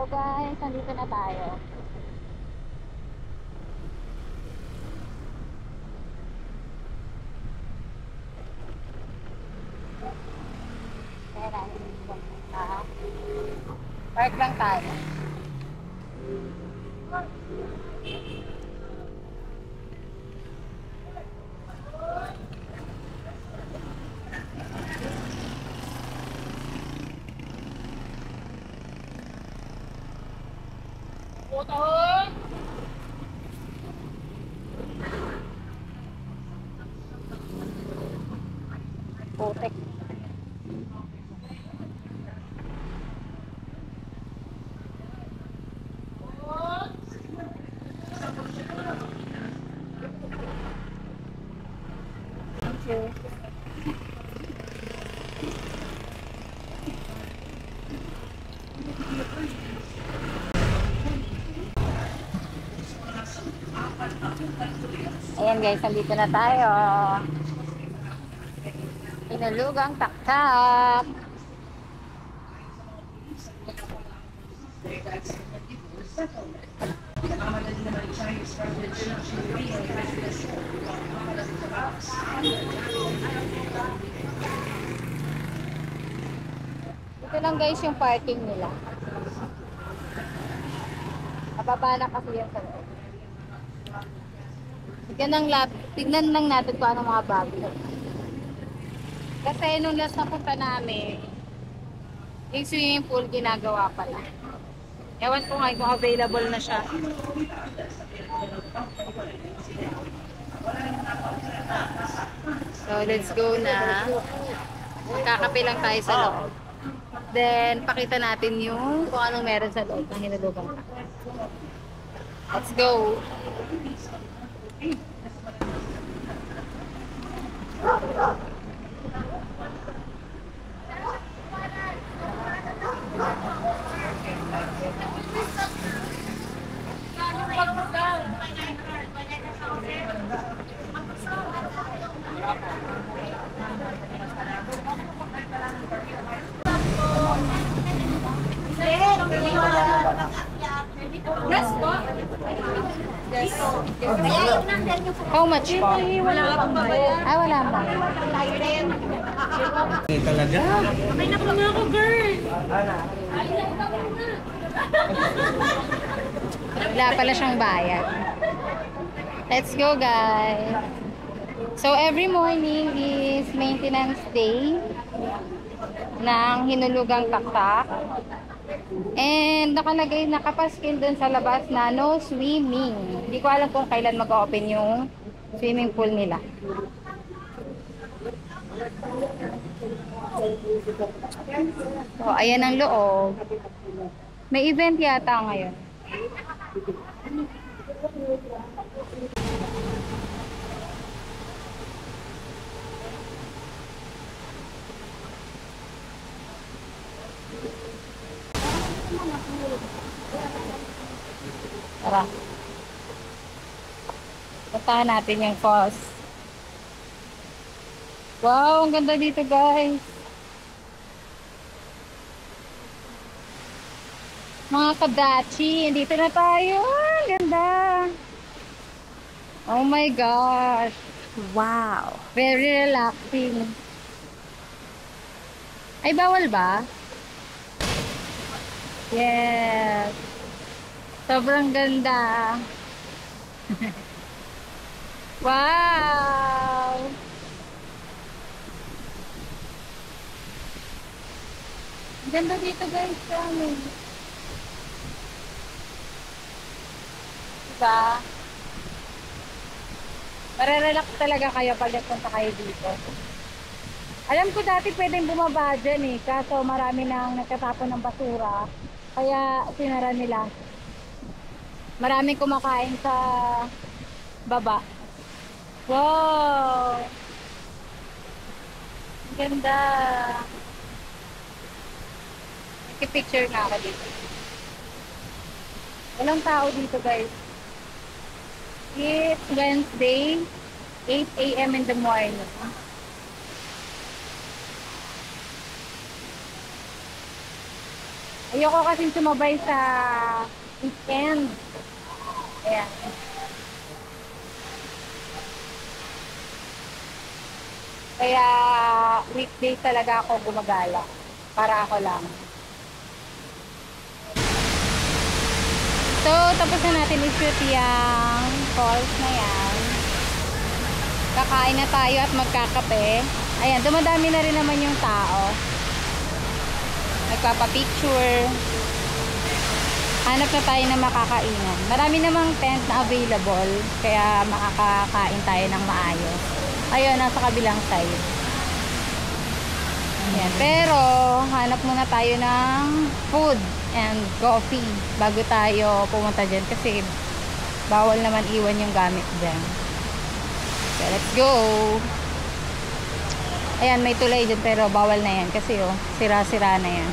guys, nandito na tayo. Ayan na. Park lang tayo. Putek. Thank you. Ayan guys, nandito na tayo. Inalugang taktak. Ito lang guys yung parking nila. Mababa na kasi yan sa loob. Tignan lang natin kung anong mga bago. Kasi nung last na punta namin, yung swimming pool ginagawa pala. Ewan ko nga kung available na siya. So let's go na. Magkakape lang tayo sa loob. Then pakita natin yung kung anong meron sa loob ng Hinulugang. Let's go. How much po? Wala pang bayad. Ay, wala pa. Talaga? May na po nga ako, girl. Wala pala siyang bayad. Let's go, guys. So, every morning is maintenance day ng Hinulugang Taktak. And nakalagay, nakapaskin dun sa labas na no swimming. Hindi ko alam kung kailan mag-open yung swimming pool nila. So, ayan ang loob. May event yata ngayon. Tara. Puntahan natin yung falls. Wow, ang ganda dito guys. Mga kadachi, dito na tayo. Ang ganda. Oh my gosh. Wow. Very relaxing. Ay, bawal ba? Yes. Sobrang ganda. Wow. Ang ganda dito guys. Diba? Marerelax talaga kayo pag nagpunta kayo dito. Alam ko dati pwedeng bumaba dyan eh. Kaso marami nang nagtatapon ng basura. Kaya sinara nila. Maraming kumakain sa baba. Wow! Ang ganda! Nagki-picture na ako dito. Walang tao dito guys. It's Wednesday, 8 AM in the morning. Ayoko kasing sumabay sa weekend. Ayan. Kaya weekday talaga ako gumagala. Para ako lang. So, tapos na natin i-shoot yung falls na yan. Kakain na tayo at magkakape. Ayan, dumadami na rin naman yung tao. Nagpapapicture. Hanap na tayo na makakainan. Marami namang tent na available. Kaya makakakain tayo ng maayos. Ayun, nasa kabilang side. Ayan. Pero, hanap muna tayo ng food and coffee bago tayo pumunta dyan. Kasi, bawal naman iwan yung gamit dyan. So, let's go! Ayan, may tulay dyan pero bawal na yan. Kasi, oh, sira-sira na yan.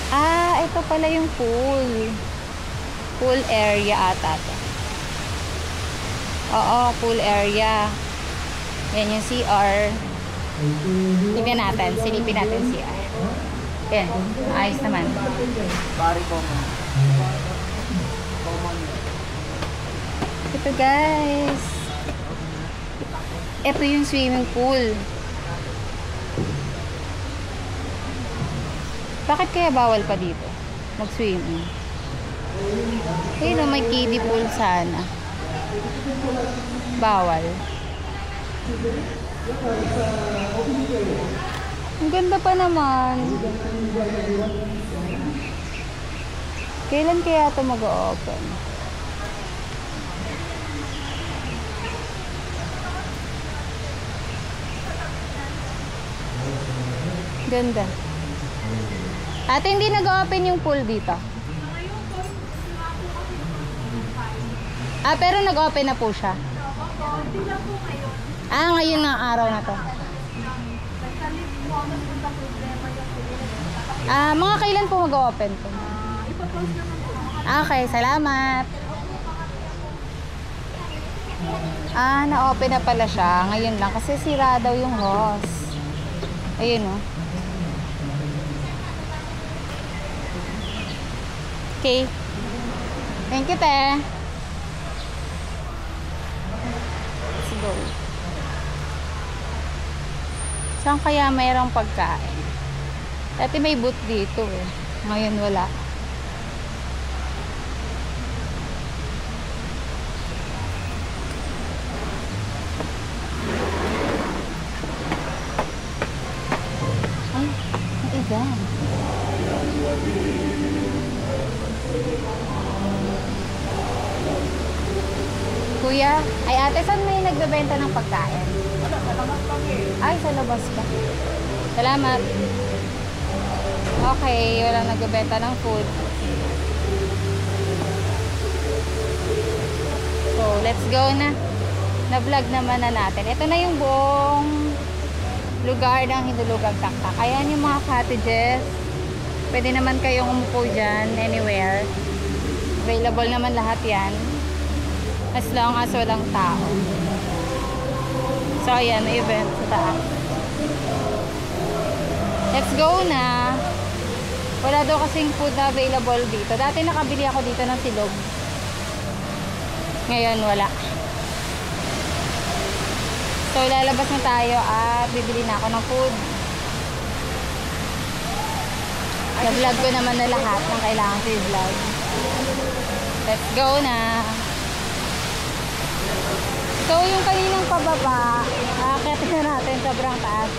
Ah, ito pala yung pool. Pool area ata to. Oo, pool area. Yan yung CR. Tignan natin, silipin natin CR. Yan, ayos naman. Bari ko. Ito guys. Ito yung swimming pool. Bakit kaya bawal pa dito mag-swimming? Ayun, may kiddie pool sana. Bawal. Ang ganda pa naman. Kailan kaya ito mag-open? Ganda. Ate, hindi nag-open yung pool dito. Ah, pero nag-open na po siya. Ah, ngayon nga araw na to. Ah, mga kailan po mag-open to? Okay, salamat. Ah, na-open na pala siya. Ngayon lang. Kasi sira daw yung hose. Ayun, oh. Okay. Thank you, te. Let's go. Saan kaya mayroong pagkain? Dati may booth dito, eh. Ngayon wala. Ay, ang igan. Kuya, ay ate, saan may nagbebenta ng pagkain? Ay, sa labas pa. Salamat. Okay, walang nagbebenta ng food. So, let's go na. Na-vlog naman na natin. Ito na yung buong lugar ng Hinulugang Taktak. Ayan yung mga cottages. Pwede naman kayong umupo dyan, anywhere. Available naman lahat yan. As long as walang tao. So, ayan, may event sa taas. Let's go na. Wala daw kasing food na available dito. Dati nakabili ako dito ng silog. Ngayon, wala. So, lalabas na tayo at bibili na ako ng food. Na-vlog ko naman na lahat ng kailangan ko i-vlog. Let's go na. So, yung kaninang pababa, aakyat na natin sobrang taas.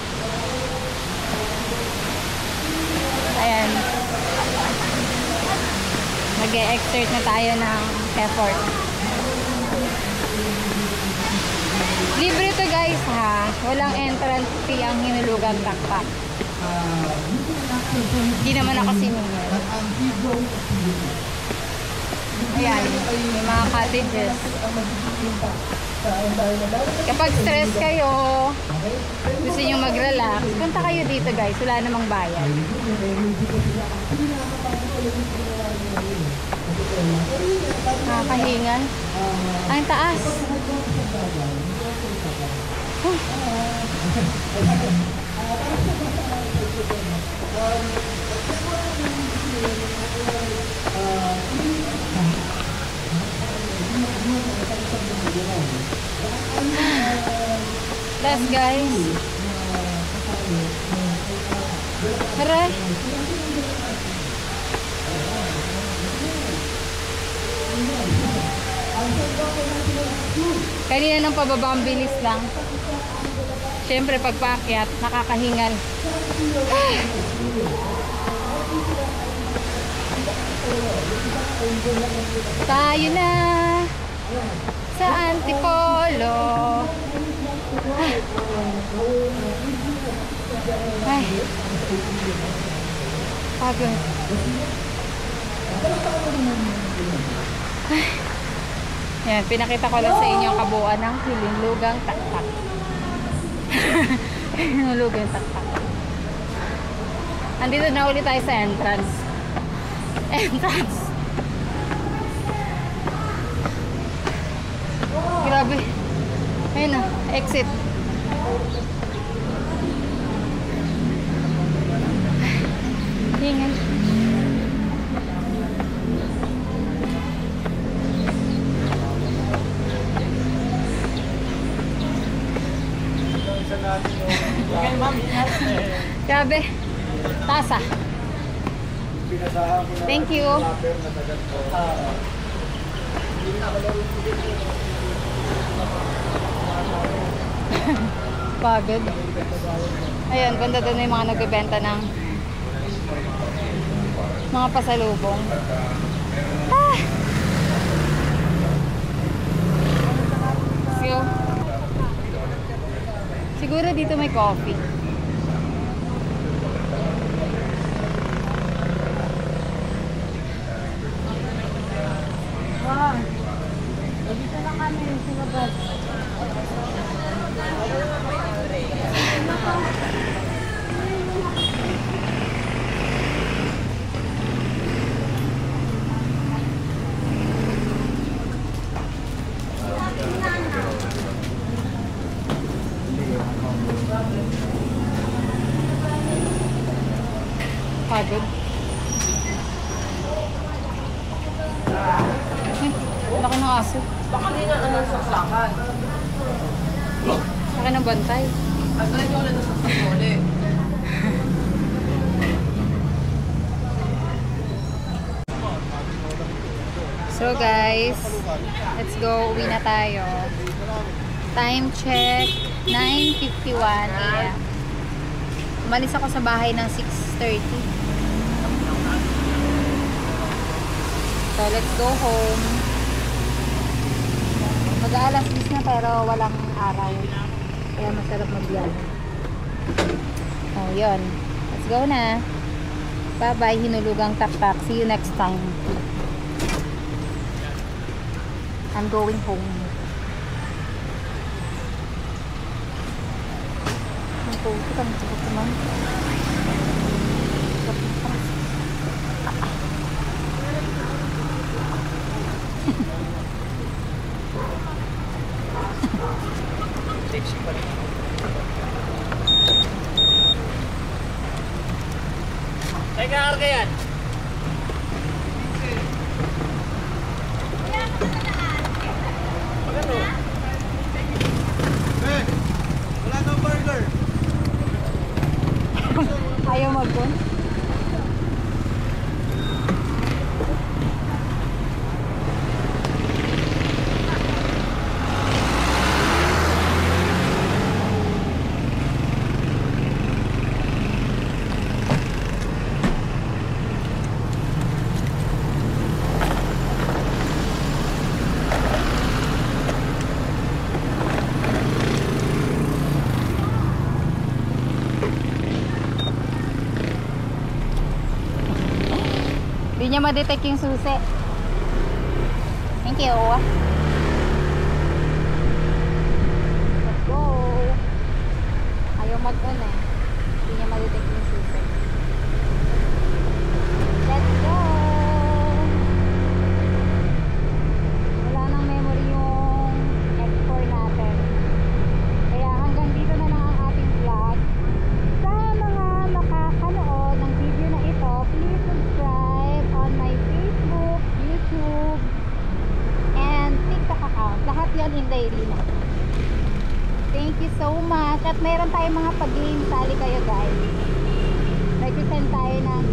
Ayan. Mag-e-exert na tayo ng effort. Libre to guys ha. Walang entrance fee ang Hinulugang Taktak. Hindi naman ako sinunod. Ayan. May mga cottages. Kapag stress kayo, gusto nyo mag-relax, punta kayo dito guys. Wala namang bayad. Nakakahingan. Ang taas. Last guys. Aray. Kanina ng pababa ang bilis lang. Siyempre pag paakyat, nakakahingal. Tayo na sa Antipolo. Ay. Pagod. Ay. Yan, pinakita ko lang sa inyo ang kabuuan ng Hinulugang Taktak. Hinulugang Taktak. Andito na ulit tayo sa entrance. Entrance. Grabe. Ayun na, exit. Hingan. Grabe. Tasa. Thank you. Pagod. Ayan, banda doon na yung mga nagbebenta ng mga pasalubong. Ah! So, siguro dito may coffee. Wow. Dito na kami sa labas. Pagod. Laki ng aso. Baka hindi na anong saksakan. Laki ng bantay. Ang galing yung ulit na saksakan ulit. So guys, let's go. Uwi na tayo. Time check, 9:51 AM. Umalis ako sa bahay ng 6:30. So let's go home. Mag-aalas 10 na pero walang araw. Kaya masarap magbiyahe. Oh, yun. Let's go na. Bye-bye, Hinulugang Taktak. See you next time. I'm going home. Ang puto kami sa kutuman. Ay, kakarga yan. Magano? Wala kang burger. Ayaw mag-gun. Hindi niya ma-detect yung susi. Thank you. Let's go. Ayaw mag-on eh. Hindi niya ma-detect yung susi. Let's go. Wala nang memory yung X4 natin. Kaya hanggang dito na lang ang ating vlog. Sa mga makakanood ng video na ito, please yan, Inday Rina. Thank you so much. At meron tayong mga pag-game. Sali kayo guys. Represent tayo ng